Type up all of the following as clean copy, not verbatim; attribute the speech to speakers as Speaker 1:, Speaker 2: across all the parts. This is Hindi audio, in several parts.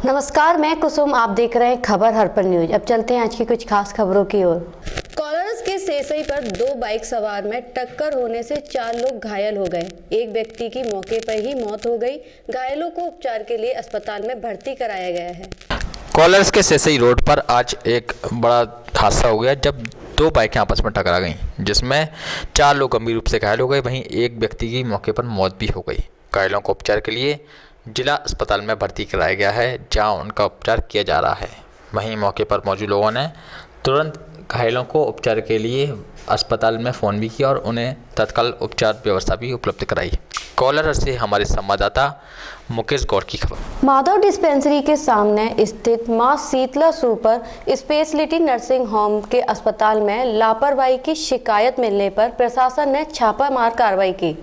Speaker 1: नमस्कार, मैं कुसुम। आप देख रहे हैं खबर हर्पल न्यूज। अब चलते हैं आज की कुछ खास खबरों की ओर। कोलारस के सेसई पर 2 बाइक सवार में टक्कर होने से 4 लोग घायल हो गए। एक व्यक्ति की मौके पर ही मौत हो गई। घायलों को उपचार के लिए अस्पताल में भर्ती कराया गया है।
Speaker 2: कोलारस के सेसई रोड पर आज एक बड़ा हादसा हो गया जब 2 बाइकें आपस में टकरा गईं, जिसमें 4 लोग गंभीर रूप से घायल हो गए। वहीं एक व्यक्ति की मौके पर मौत भी हो गई। घायलों को उपचार के लिए जिला अस्पताल में भर्ती कराया गया है, जहां उनका उपचार किया जा रहा है। वहीं मौके पर मौजूद लोगों ने तुरंत घायलों को उपचार के लिए अस्पताल में फ़ोन भी किया और उन्हें तत्काल उपचार व्यवस्था भी उपलब्ध कराई। कोलारस से हमारे संवाददाता मुकेश गौड़ की खबर।
Speaker 1: माधव डिस्पेंसरी के सामने स्थित मां Shitala super speciality nursing home के अस्पताल में लापरवाही की शिकायत मिलने पर प्रशासन ने छापामार कार्रवाई की।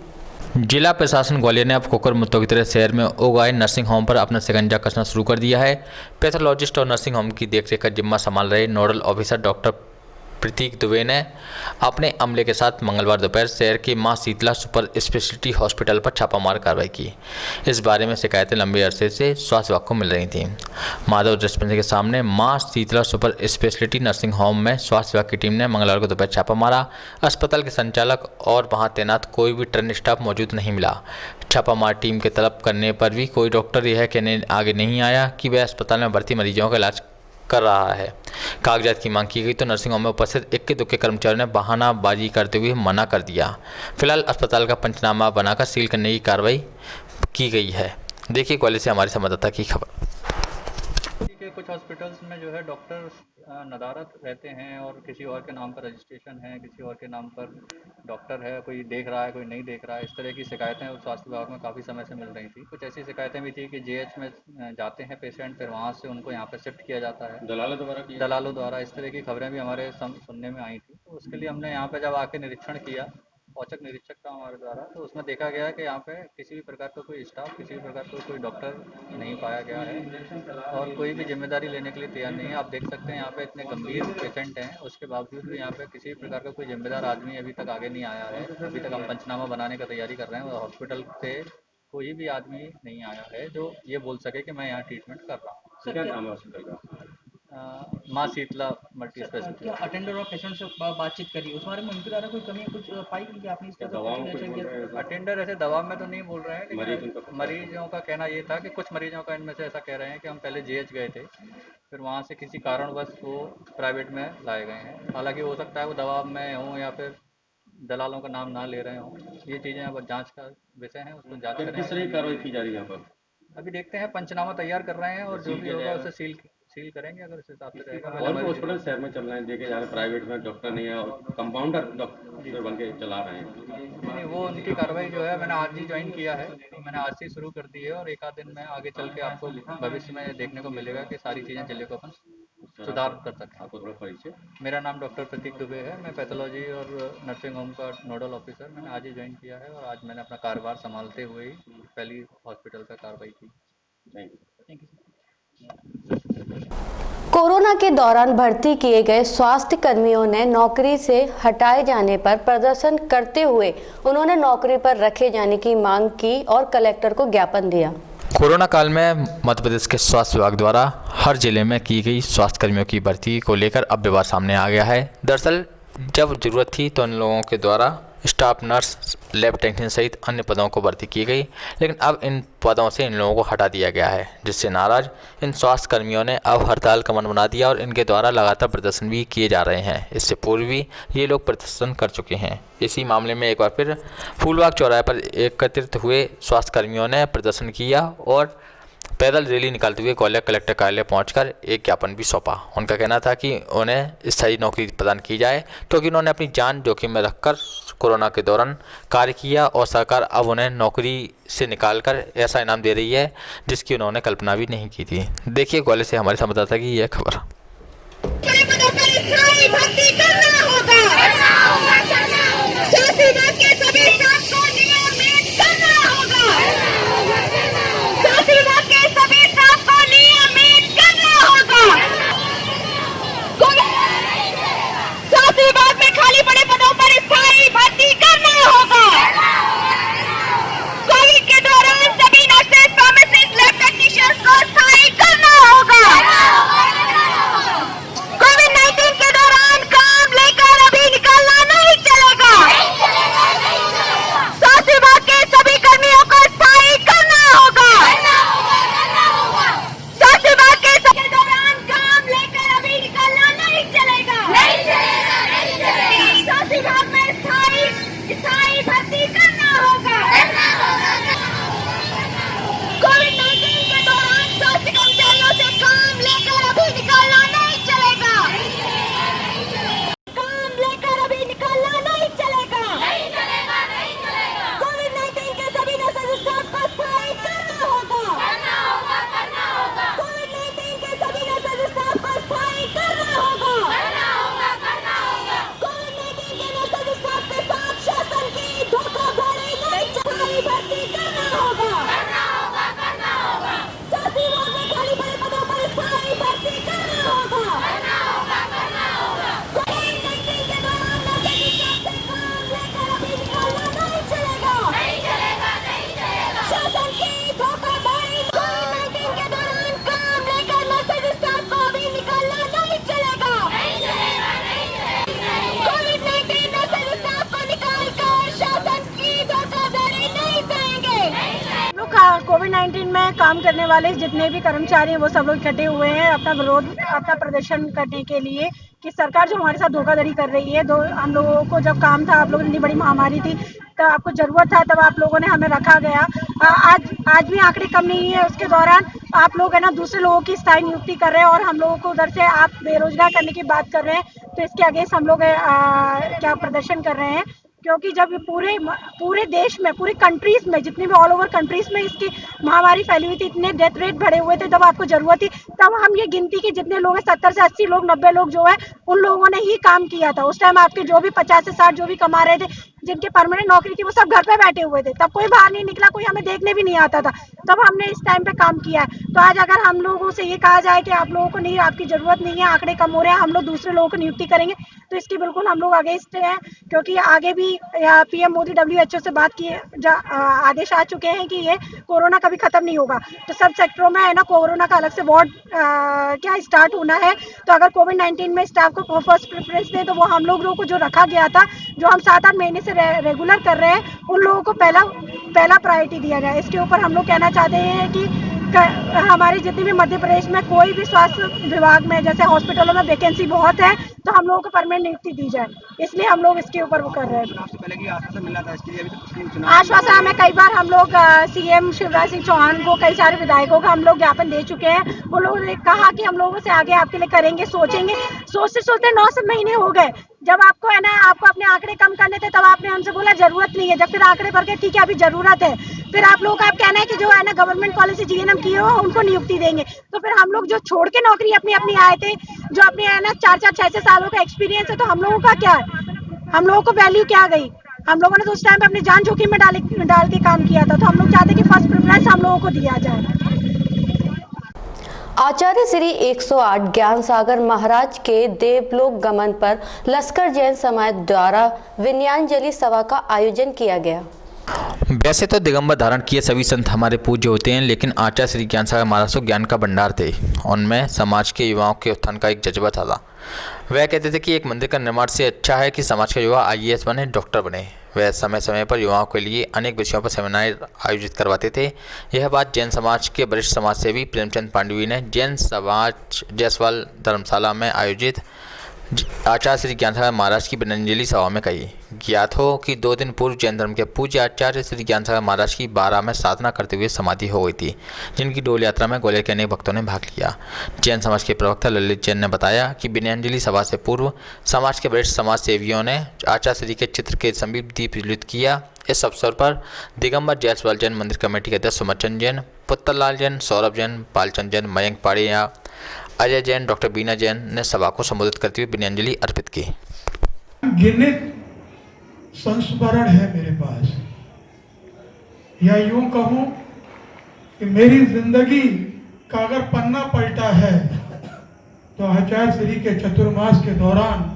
Speaker 2: जिला प्रशासन ग्वालियर ने अब कुकर मुत्तों की तरह शहर में उगाए नर्सिंग होम पर अपना शिकंजा कसना शुरू कर दिया है। पैथोलॉजिस्ट और नर्सिंग होम की देखरेख का जिम्मा संभाल रहे नोडल ऑफिसर डॉक्टर प्रतीक दुबे ने अपने अमले के साथ मंगलवार दोपहर शहर के मां शीतला सुपर स्पेशलिटी हॉस्पिटल पर छापामार कार्रवाई की। इस बारे में शिकायतें लंबे अरसे से स्वास्थ्य विभाग को मिल रही थीं। माधव डिस्पेंसरी के सामने मां Shitala super speciality nursing home में स्वास्थ्य विभाग की टीम ने मंगलवार को दोपहर छापा मारा। अस्पताल के संचालक और वहां तैनात कोई भी ट्रेन स्टाफ मौजूद नहीं मिला। छापामार टीम के तलब करने पर भी कोई डॉक्टर यह कहने आगे नहीं आया कि वह अस्पताल में भर्ती मरीजों का इलाज कर रहा है। कागजात की मांग की गई तो नर्सिंग होम में उपस्थित इक्के दुक्के कर्मचारियों ने बहानाबाजी करते हुए मना कर दिया। फिलहाल अस्पताल का पंचनामा बनाकर सील करने की कार्रवाई की गई है। देखिए ग्वालियर से हमारे संवाददाता की खबर।
Speaker 3: के कुछ हॉस्पिटल्स में जो है डॉक्टर नदारत रहते हैं और किसी और के नाम पर रजिस्ट्रेशन है, किसी और के नाम पर डॉक्टर है, कोई देख रहा है कोई नहीं देख रहा है। इस तरह की शिकायतें स्वास्थ्य विभाग में काफ़ी समय से मिल रही थी। कुछ ऐसी शिकायतें भी थी कि जेएच में जाते हैं पेशेंट, फिर वहाँ से उनको यहाँ पर शिफ्ट किया जाता है दलालों द्वारा। इस तरह की खबरें भी हमारे सुनने में आई थी। तो उसके लिए हमने यहाँ पर जब आके निरीक्षण किया, औचक निरीक्षक था हमारे द्वारा, तो उसमें देखा गया कि यहाँ पे किसी भी प्रकार का कोई स्टाफ, किसी भी प्रकार का कोई डॉक्टर नहीं पाया गया है और कोई भी जिम्मेदारी लेने के लिए तैयार नहीं है। आप देख सकते हैं यहाँ पे इतने गंभीर पेशेंट हैं, उसके बावजूद भी यहाँ पे किसी भी प्रकार का कोई जिम्मेदार आदमी अभी तक आगे नहीं आया है। अभी तक हम पंचनामा बनाने का तैयारी कर रहे हैं और हॉस्पिटल से कोई भी आदमी नहीं आया है जो ये बोल सके कि मैं यहाँ ट्रीटमेंट कर रहा हूँ।
Speaker 4: क्या नाम है हॉस्पिटल का?
Speaker 3: माँ शीतला मल्टी स्पेशलिटी।
Speaker 4: अटेंडर और पेशेंट से बातचीत करी, उस बारे में उनके द्वारा कोई कमी कुछ पाई कि आपने इस तरह?
Speaker 3: अटेंडर ऐसे दवा में तो नहीं बोल रहे हैं, लेकिन मरीजों का कहना ये था कि कुछ मरीजों का इनमें से ऐसा कह रहे हैं कि हम पहले जेएच गए थे, फिर वहाँ से किसी कारणवश वो प्राइवेट में लाए गए हैं। हालांकि हो सकता है वो दवा में हों या फिर दलालों का नाम ना ले रहे हों। ये चीज़ें अब जांच का विषय है, उसको जांच करें।
Speaker 4: किस तरह की कार्रवाई की जा रही है यहाँ पर?
Speaker 3: अभी देखते हैं, पंचनामा तैयार कर रहे हैं और जो भी होगा उसे सील करेंगे अगर इस हिसाब से रहेगा।
Speaker 4: और हॉस्पिटल शहर में चल रहे हैं, देखे जा रहे हैं प्राइवेट में डॉक्टर नहीं है और कंपाउंडर डॉक्टर बन के चला रहे हैं।
Speaker 3: नहीं, वो उनकी कार्रवाई जो है मैंने आज ही ज्वाइन किया है, तो मैंने आज से शुरू कर दी है और एक आध दिन में आगे चल के आपको भविष्य में देखने को मिलेगा कि सारी चीज़ें जिले को अपन सुधार कर सकते हैं।
Speaker 4: आपको थोड़ा परिचय?
Speaker 3: मेरा नाम डॉक्टर प्रतीक दुबे है। मैं पैथोलॉजी और नर्सिंग होम का नोडल ऑफिसर। मैंने आज ही ज्वाइन किया है और आज मैंने अपना कारोबार संभालते हुए ही पहली हॉस्पिटल पर कार्रवाई की।
Speaker 4: Thank you.
Speaker 1: कोरोना के दौरान भर्ती किए गए स्वास्थ्य कर्मियों ने नौकरी से हटाए जाने पर प्रदर्शन करते हुए उन्होंने नौकरी पर रखे जाने की मांग की और कलेक्टर को ज्ञापन दिया।
Speaker 2: कोरोना काल में मध्य प्रदेश के स्वास्थ्य विभाग द्वारा हर जिले में की गई स्वास्थ्य कर्मियों की भर्ती को लेकर अब विवाद सामने आ गया है। दरअसल जब जरूरत थी तो इन लोगों के द्वारा स्टाफ नर्स, लैब टेक्नीशियन सहित अन्य पदों को भर्ती की गई, लेकिन अब इन पदों से इन लोगों को हटा दिया गया है, जिससे नाराज इन स्वास्थ्य कर्मियों ने अब हड़ताल का मन बना दिया और इनके द्वारा लगातार प्रदर्शन भी किए जा रहे हैं। इससे पूर्व भी ये लोग प्रदर्शन कर चुके हैं। इसी मामले में एक बार फिर फूलबाग चौराहे पर एकत्रित हुए स्वास्थ्य कर्मियों ने प्रदर्शन किया और पैदल रैली निकालते हुए ग्वालियर कलेक्टर कार्यालय पहुंचकर एक ज्ञापन भी सौंपा। उनका कहना था कि उन्हें स्थायी नौकरी प्रदान की जाए, क्योंकि उन्होंने अपनी जान जोखिम में रखकर कोरोना के दौरान कार्य किया और सरकार अब उन्हें नौकरी से निकालकर ऐसा इनाम दे रही है जिसकी उन्होंने कल्पना भी नहीं की थी। देखिए ग्वालियर से हमारे संवाददाता की यह खबर।
Speaker 5: कोविड के दौरान सभी नर्सेज, फार्मासिस्ट, लैब टेक्नीशियंस को स्थायी करना भर्ती करना होगा। कोविड-19 के दौरान स्वास्थ्य कर्मचारियों से काम लेकर अभी निकालना नहीं चलेगा। काम लेकर अभी निकालना नहीं चलेगा। कोविड-19 के सभी नर्सिंग स्टाफ को सफाई करना होगा। कोविड-19 के सभी नर्सिंग स्टाफ को सफाई करना होगा। कोविड-19 के नर्सिंग स्टाफ के साथ शासन की धोखाधड़ी नहीं चलेगी। भर्ती करना होगा। साथ ही रोड में खाली पड़े पदों पर सफाई भर्ती करना होगा। कोविड-19 के दौरान नर्सिंग स्टाफ से काम लेकर अभी निकालना नहीं चलेगा। शासन की धोखाधड़ी। कोविड-19 के दौरान काम लेकर नर्सिंग स्टाफ को अभी निकालना नहीं चलेगा। कोविड-19 नर्सिंग स्टाफ को निकालकर शासन की धोखाधड़ी नहीं सहेंगे। हम लोग कोविड-19 में काम करने वाले जितने भी कर्मचारी हैं वो सब लोग इकट्ठे हुए हैं अपना विरोध अपना प्रदर्शन करने के लिए कि सरकार जो हमारे साथ धोखाधड़ी कर रही है। हम लोगों को जब काम था, आप लोगों ने इतनी बड़ी महामारी थी, तब आपको जरूरत था, तब आप लोगों ने हमें रखा गया। आज भी आंकड़े कम नहीं है। उसके दौरान आप लोग है ना दूसरे लोगों की स्थायी नियुक्ति कर रहे हैं और हम लोगों को उधर से आप बेरोजगार करने की बात कर रहे हैं। तो इसके अगेंस्ट हम लोग क्या प्रदर्शन कर रहे हैं, क्योंकि जब पूरे देश में, पूरी कंट्रीज में, जितनी भी ऑल ओवर कंट्रीज में इसकी महामारी फैली हुई थी, इतने डेथ रेट बढ़े हुए थे, तब आपको जरूरत थी, तब हम ये गिनती की जितने लोग हैं 70 से 80 लोग, 90 लोग जो है उन लोगों ने ही काम किया था। उस टाइम आपके जो भी 50 से 60 जो भी कमा रहे थे, जिनके परमानेंट नौकरी थी, वो सब घर पे बैठे हुए थे। तब कोई बाहर नहीं निकला, कोई हमें देखने भी नहीं आता था। तब हमने इस टाइम पे काम किया है। तो आज अगर हम लोगों से ये कहा जाए कि आप लोगों को नहीं, आपकी जरूरत नहीं है, आंकड़े कम हो रहे हैं, हम लोग दूसरे लोगों को नियुक्ति करेंगे, तो इसकी बिल्कुल हम लोग अगेंस्ट हैं। क्योंकि आगे भी पीएम मोदी WHO से बात किए आदेश आ चुके हैं कि ये कोरोना कभी खत्म नहीं होगा। तो सब सेक्टरों में है ना कोरोना का अलग से वार्ड क्या स्टार्ट होना है। तो अगर कोविड-19 में स्टाफ को फर्स्ट प्रेफरेंस दे, तो वो हम लोगों को जो रखा गया था, जो हम 7-8 महीने से रेगुलर कर रहे हैं, उन लोगों को पहला प्रायोरिटी दिया जाए। इसके ऊपर हम लोग कहना चाहते हैं कि हमारे जितने भी मध्य प्रदेश में कोई भी स्वास्थ्य विभाग में, जैसे हॉस्पिटलों में वैकेंसी बहुत है, तो हम लोगों को परमानेंट नियुक्ति दी जाए। इसलिए हम लोग इसके ऊपर वो कर रहे हैं। आश्वासन हमें कई बार हम लोग सीएम शिवराज सिंह चौहान को, कई सारे विधायकों का हम लोग ज्ञापन दे चुके हैं। वो लोगों ने कहा कि हम लोगों से आगे आपके लिए करेंगे, सोचेंगे। सोचते 9 महीने हो गए। जब आपको है ना, आपको अपने आंकड़े कम करने थे, तब आपने हमसे बोला जरूरत नहीं है। जब फिर आंकड़े बढ़ के ठीक है अभी जरूरत है, फिर आप लोग का कहना है कि जो है ना गवर्नमेंट पॉलिसी जीएनएम की हो उनको नियुक्ति देंगे। तो फिर हम लोग जो छोड़ के नौकरी अपनी आए थे, जो अपने है ना 4-4, 6-6 सालों का एक्सपीरियंस है, तो हम लोगों का क्या है, हम लोगों को वैल्यू क्या गई। हम लोगों ने तो उस टाइम पे अपनी जान जोखिम में डाल के काम किया था। तो हम लोग चाहते हैं कि फर्स्ट प्रेफरेंस हम लोगों को दिया जाए।
Speaker 1: आचार्य श्री 108 ज्ञान सागर महाराज के देवलोक गमन पर लश्कर जैन समाज द्वारा विनयाञ्जलि सभा का आयोजन किया गया।
Speaker 2: वैसे तो दिगंबर धारण किए सभी संत हमारे पूज्य होते हैं, लेकिन आचार्य श्री ज्ञान सागर महाराज तो ज्ञान का भंडार थे। उनमें समाज के युवाओं के उत्थान का एक जज्बा था। वह कहते थे कि एक मंदिर का निर्माण से अच्छा है कि समाज का युवा IAS बने, डॉक्टर बने। वह समय समय पर युवाओं के लिए अनेक विषयों पर सेमिनार आयोजित करवाते थे। यह बात जैन समाज के वरिष्ठ समाज सेवी प्रेमचंद पांडवी ने जैन समाज जयसवाल धर्मशाला में आयोजित आचार्य श्री ज्ञान सागर महाराज की विनयाञ्जलि सभा में कही। ज्ञात हो कि 2 दिन पूर्व जैन धर्म के पूज्य आचार्य श्री ज्ञान सागर महाराज की 12 में साधना करते हुए समाधि हो गई थी, जिनकी डोल यात्रा में ग्वालियर के अनेक भक्तों ने भाग लिया। जैन समाज के प्रवक्ता ललित जैन ने बताया कि विनयाञ्जलि सभा से पूर्व समाज के वरिष्ठ समाज सेवियों ने आचार्य श्री के चित्र के समीप दीप प्रज्वलित किया। इस अवसर पर दिगंबर जयसवाल जैन मंदिर कमेटी के अध्यक्ष सुमचंद जैन, पुत्तरलाल जैन, सौरभ जैन, पालचंद जैन, मयंक पाड़िया, अजय जैन, डॉक्टर बीना जैन ने सभा को संबोधित करते हुए विनयाञ्जलि अर्पित की।
Speaker 6: गिनित संस्मरण है मेरे पास, या यूं कहूं कि मेरी जिंदगी का अगर पन्ना पलटा है तो आचार्य श्री के चतुर्मास के दौरान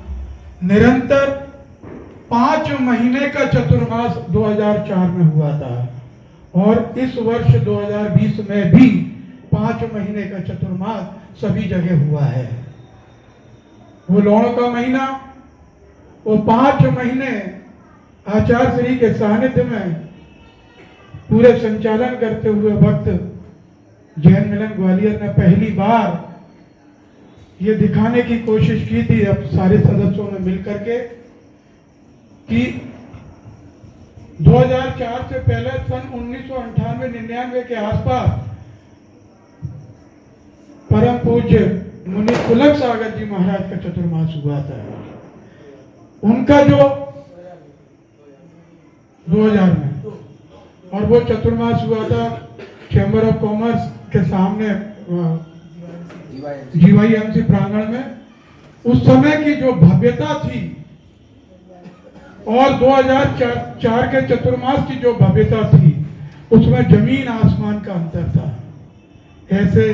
Speaker 6: निरंतर 5 महीने का चतुर्मास 2004 में हुआ था, और इस वर्ष 2020 में भी 5 महीने का चतुर्मास सभी जगह हुआ है। वो लौण का महीना, वो 5 महीने आचार्य श्री के सानिध्य में पूरे संचालन करते हुए वक्त जैन मिलन ग्वालियर ने पहली बार ये दिखाने की कोशिश की थी, अब सारे सदस्यों ने मिलकर के, कि 2004 से पहले सन 1998-99 के आसपास परम पूज्य मुनि पुलक सागर जी महाराज का चतुर्मास हुआ था। उनका जो 2000 में, और वो चतुर्मास हुआ था चैम्बर ऑफ कॉमर्स के सामने जीवाईएमसी प्रांगण में। उस समय की जो भव्यता थी और 2004 के चतुर्मास की जो भव्यता थी, उसमें जमीन आसमान का अंतर था। ऐसे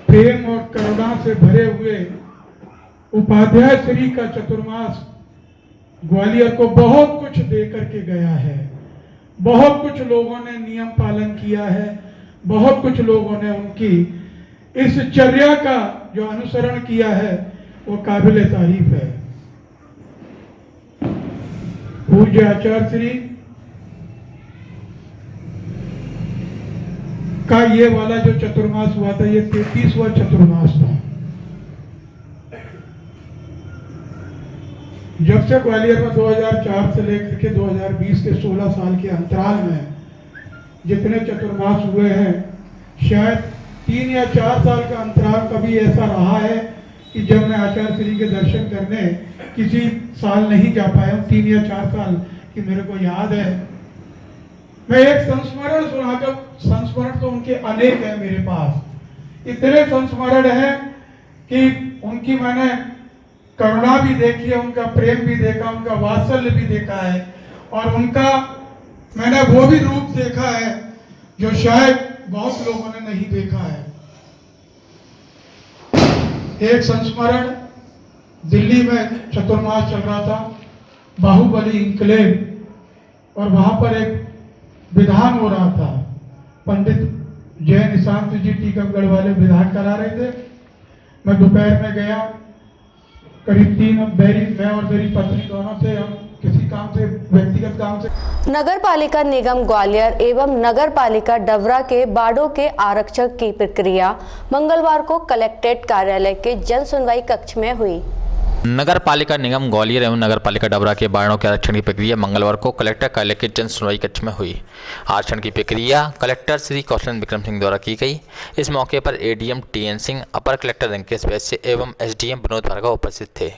Speaker 6: प्रेम और करुणा से भरे हुए उपाध्याय श्री का चतुर्मास ग्वालियर को बहुत कुछ दे करके गया है। बहुत कुछ लोगों ने नियम पालन किया है, बहुत कुछ लोगों ने उनकी इस चर्या का जो अनुसरण किया है वो काबिल तारीफ है। पूज्य आचार्य श्री का ये वाला जो चतुर्मास हुआ था, ये 33वां चतुर्मास था। जब से ग्वालियर में 2004 से लेकर के 2020 के 16 साल के अंतराल में जितने चतुर्मास हुए हैं, शायद 3 या 4 साल का अंतराल कभी ऐसा रहा है कि जब मैं आचार्य श्री के दर्शन करने किसी साल नहीं जा पाया हूं। 3 या 4 साल की मेरे को याद है। मैं एक संस्मरण सुनाकर, संस्मरण तो उनके अनेक है मेरे पास, इतने संस्मरण है कि उनकी मैंने करुणा भी देखी है, उनका प्रेम भी देखा, उनका वात्सल्य भी देखा है, और उनका मैंने वो भी रूप देखा है जो शायद बहुत लोगों ने नहीं देखा है। एक संस्मरण, दिल्ली में चतुर्मास चल रहा था, बाहुबली इंक्लेव, और वहां पर एक विधान हो रहा था। पंडित जय निशांत जी टीकमगढ़ वाले विधान करा रहे थे। मैं दोपहर में गया, करीब 3 मैं और मेरी पत्नी दोनों थे, हम किसी काम से, व्यक्तिगत काम से।
Speaker 1: नगर पालिका निगम ग्वालियर एवं नगर पालिका डबरा के बाड़ों के आरक्षण की प्रक्रिया मंगलवार को कलेक्ट्रेट कार्यालय के जन सुनवाई कक्ष में हुई।
Speaker 2: नगर पालिका निगम ग्वालियर एवं नगर पालिका डबरा के बाड़ों के आरक्षण की प्रक्रिया मंगलवार को कलेक्टर कार्यालय के जन सुनवाई कक्ष में हुई। आरक्षण की प्रक्रिया कलेक्टर श्री कौशल विक्रम सिंह द्वारा की गई। इस मौके पर एडीएम टीएन सिंह, अपर कलेक्टर रंकेश वैश्य एवं एसडीएम विनोद भार्गव उपस्थित थे।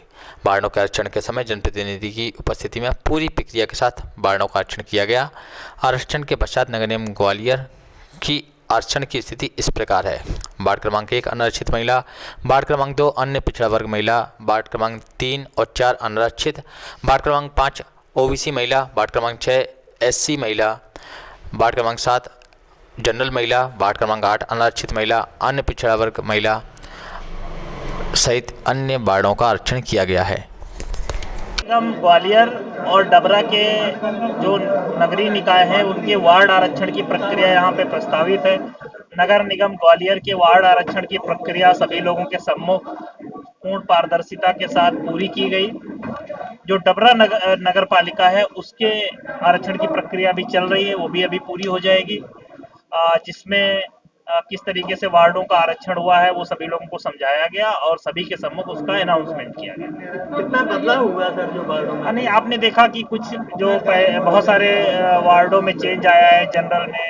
Speaker 2: बाड़ों के आरक्षण के समय जनप्रतिनिधि की उपस्थिति में पूरी प्रक्रिया के साथ बाड़ों का आरक्षण किया गया। आरक्षण के पश्चात नगर निगम ग्वालियर की आरक्षण की स्थिति इस प्रकार है। वार्ड क्रमांक 1 अनारक्षित महिला, वार्ड क्रमांक 2 अन्य पिछड़ा वर्ग महिला, वार्ड क्रमांक 3 और 4 अनारक्षित, वार्ड क्रमांक 5 ओबीसी महिला, वार्ड क्रमांक 6 एससी महिला, वार्ड क्रमांक 7 जनरल महिला, वार्ड क्रमांक 8 अनारक्षित महिला, अन्य पिछड़ा वर्ग महिला सहित अन्य वार्डों का आरक्षण किया गया है।
Speaker 7: निगम ग्वालियर और डबरा के जो नगरीय निकाय हैं उनके वार्ड आरक्षण की प्रक्रिया यहाँ पे प्रस्तावित है। नगर निगम ग्वालियर के वार्ड आरक्षण की प्रक्रिया सभी लोगों के सम्मुख पूर्ण पारदर्शिता के साथ पूरी की गई। जो डबरा नगर पालिका है उसके आरक्षण की प्रक्रिया भी चल रही है, वो भी अभी पूरी हो जाएगी, जिसमें किस तरीके से वार्डों का आरक्षण हुआ है वो सभी लोगों को समझाया गया और सभी के सम्मुख उसका अनाउंसमेंट किया गया।
Speaker 8: कितना बदलाव हुआ सर जो वार्डों में?
Speaker 7: नहीं, आपने देखा कि कुछ जो बहुत सारे वार्डों में चेंज आया है। जनरल में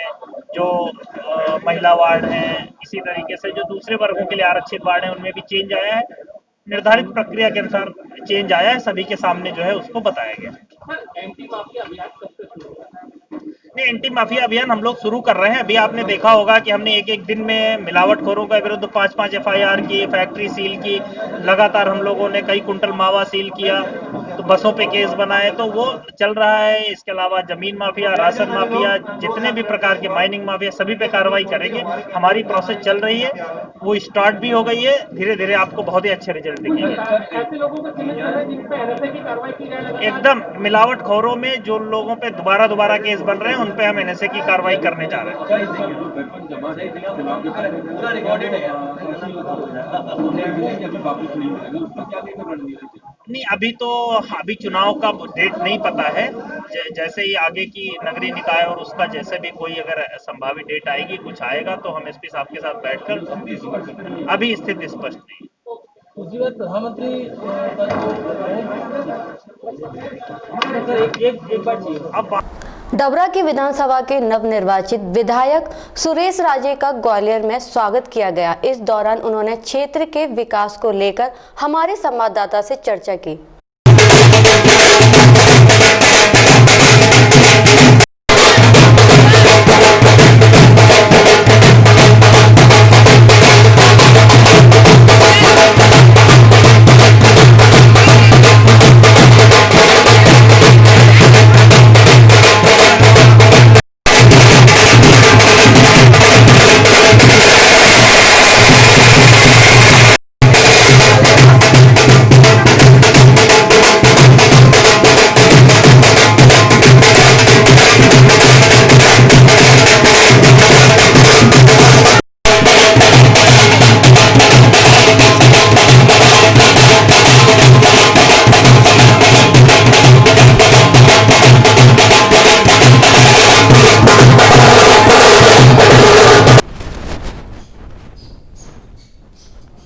Speaker 7: जो महिला वार्ड हैं, इसी तरीके से जो दूसरे वर्गों के लिए आरक्षित वार्ड हैं उनमें भी चेंज आया है। निर्धारित प्रक्रिया के अनुसार चेंज आया है, सभी के सामने जो है उसको बताया गया। एंटी माफिया अभियान हम लोग शुरू कर रहे हैं। अभी आपने देखा होगा कि हमने एक दिन में मिलावटखोरों के विरुद्ध 5-5 एफआईआर की, फैक्ट्री सील की, लगातार हम लोगों ने कई कुंटल मावा सील किया, तो बसों पे केस बनाए, तो वो चल रहा है। इसके अलावा जमीन माफिया, राशन माफिया, जितने भी प्रकार के माइनिंग माफिया, सभी पे कार्रवाई करेंगे। हमारी प्रोसेस चल रही है, वो स्टार्ट भी हो गई है। धीरे धीरे आपको बहुत ही अच्छे रिजल्ट दिखेंगे। एकदम मिलावटखोरों में जो लोगों पे दोबारा केस बन रहे हैं उन पे हम एनएसए की कार्रवाई करने जा रहे हैं। नहीं, अभी चुनाव का डेट नहीं पता है। जैसे ही आगे की नगरीय निकाय और उसका जैसे भी कोई अगर संभावित डेट आएगी, कुछ आएगा तो हम एसपी साहब के साथ बैठकर, अभी स्थिति स्पष्ट नहीं।
Speaker 8: प्रधानमंत्री एक बार चाहिए।
Speaker 7: अब
Speaker 1: डबरा की विधानसभा के नवनिर्वाचित विधायक सुरेश राजे का ग्वालियर में स्वागत किया गया। इस दौरान उन्होंने क्षेत्र के विकास को लेकर हमारे संवाददाता से चर्चा की।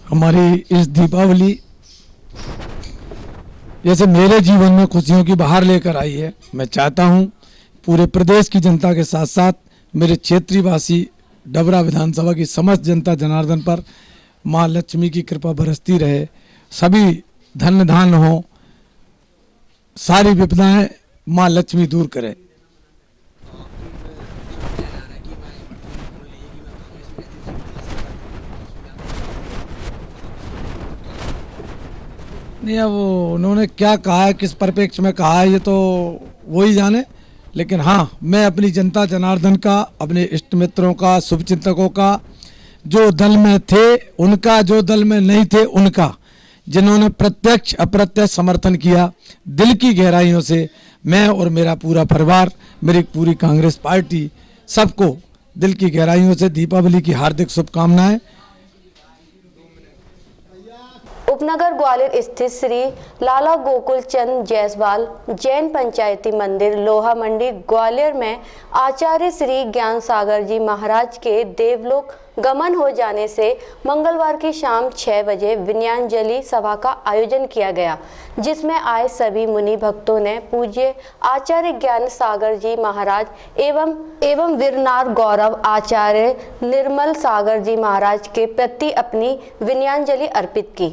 Speaker 9: हमारी इस दीपावली जैसे मेरे जीवन में खुशियों की बहार लेकर आई है, मैं चाहता हूं पूरे प्रदेश की जनता के साथ साथ मेरे क्षेत्रीय वासी डबरा विधानसभा की समस्त जनता जनार्दन पर मां लक्ष्मी की कृपा बरसती रहे, सभी धन धान हो, सारी विपदाएं मां लक्ष्मी दूर करे। नहीं, अब उन्होंने क्या कहा है, किस परिप्रेक्ष्य में कहा है, ये तो वही जाने। लेकिन हाँ, मैं अपनी जनता जनार्दन का, अपने इष्ट मित्रों का, शुभचिंतकों का, जो दल में थे उनका, जो दल में नहीं थे उनका, जिन्होंने प्रत्यक्ष अप्रत्यक्ष समर्थन किया, दिल की गहराइयों से मैं और मेरा पूरा परिवार, मेरी पूरी कांग्रेस पार्टी, सबको दिल की गहराइयों से दीपावली की हार्दिक शुभकामनाएं।
Speaker 1: उपनगर ग्वालियर स्थित श्री लाला गोकुल चंद जायसवाल जैन पंचायती मंदिर लोहा मंडी ग्वालियर में आचार्य श्री ज्ञान सागर जी महाराज के देवलोक गमन हो जाने से मंगलवार की शाम 6 बजे विनयांजलि सभा का आयोजन किया गया, जिसमें आए सभी मुनि भक्तों ने पूज्य आचार्य ज्ञान सागर जी महाराज एवं वीरनार गौरव आचार्य निर्मल सागर जी महाराज के प्रति अपनी विनयांजलि अर्पित की।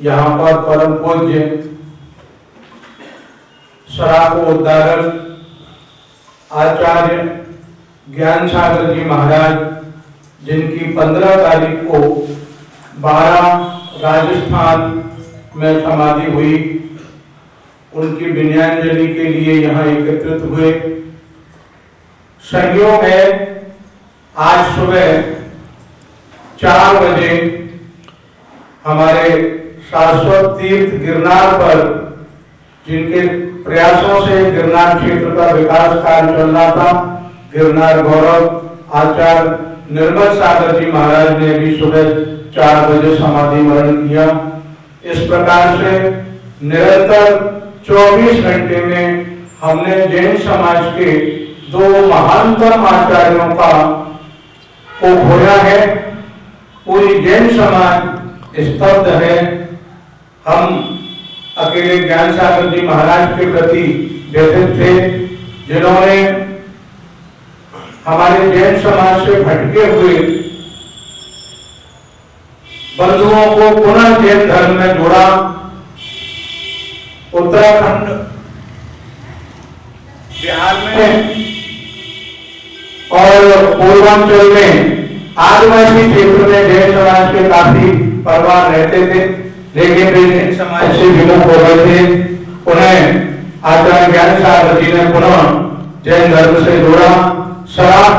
Speaker 6: यहाँ पर परम पूज्य सराफोद्धारक आचार्य ज्ञान सागर जी महाराज, जिनकी 15 तारीख को 12 राजस्थान में समाधि हुई, उनकी विनयांजलि के लिए यहाँ एकत्रित हुए। संयोग है, आज सुबह 4 बजे हमारे शाश्वत तीर्थ गिरनार पर, जिनके प्रयासों से गिरनार क्षेत्र का विकास कार्य चल रहा था, गिरनार गौरव आचार्य निर्मल सागर जी महाराज ने भी सुबह 4 बजे समाधि वरण किया। इस प्रकार से निरंतर 24 घंटे में हमने जैन समाज के 2 महानतम आचार्यों को खोया है। पूरी जैन समाज स्तब्ध है। हम अकेले ज्ञान सागर जी महाराज के प्रति व्यथित थे, जिन्होंने हमारे जैन समाज से भटके हुए बंधुओं को पुनः जैन धर्म में जोड़ा। उत्तराखंड, बिहार में और पूर्वांचल में आदिवासी क्षेत्र में जैन समाज के काफी परिवार रहते थे, लेकिन वे जैन समाज से विमुख हो गए थे। उन्हें आचार्य ज्ञान सागर जी ने पुनः जैन धर्म से जोड़ा। सराफ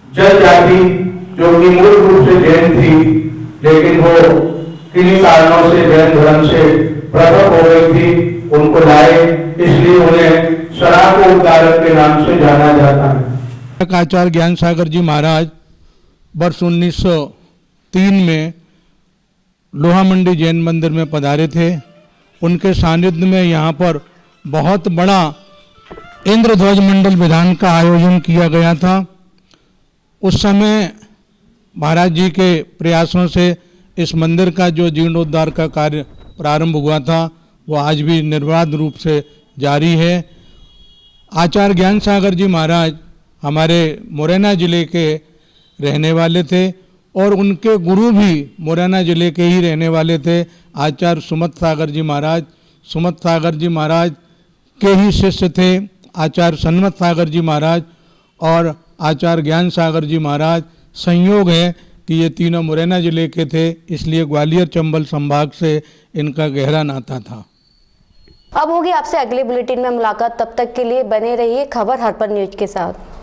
Speaker 6: जनजाति, जो कि मूल रूप से जैन थी, लेकिन वो किन्हीं कारणों से जैन धर्म से पृथक हो गई थी, उनको लाए, इसलिए उन्हें सराफोद्धारक के नाम से जाना जाता है।
Speaker 9: आचार्य ज्ञान सागर जी महाराज वर्ष 1903 में लोहा मंडी जैन मंदिर में पधारे थे। उनके सानिध्य में यहाँ पर बहुत बड़ा इंद्रध्वज मंडल विधान का आयोजन किया गया था। उस समय महाराज जी के प्रयासों से इस मंदिर का जो जीर्णोद्धार का कार्य प्रारंभ हुआ था, वो आज भी निर्बाध रूप से जारी है। आचार्य ज्ञान सागर जी महाराज हमारे मुरैना जिले के रहने वाले थे और उनके गुरु भी मुरैना जिले के ही रहने वाले थे। आचार्य सुमत सागर जी महाराज, सुमत सागर जी महाराज के ही शिष्य थे आचार्य सन्मत सागर जी महाराज और आचार्य ज्ञान सागर जी महाराज। संयोग है कि ये तीनों मुरैना जिले के थे, इसलिए ग्वालियर चंबल संभाग से इनका गहरा नाता था।
Speaker 1: अब होगी आपसे अगले बुलेटिन में मुलाकात, तब तक के लिए बने रहिए खबर हर्पण न्यूज के साथ।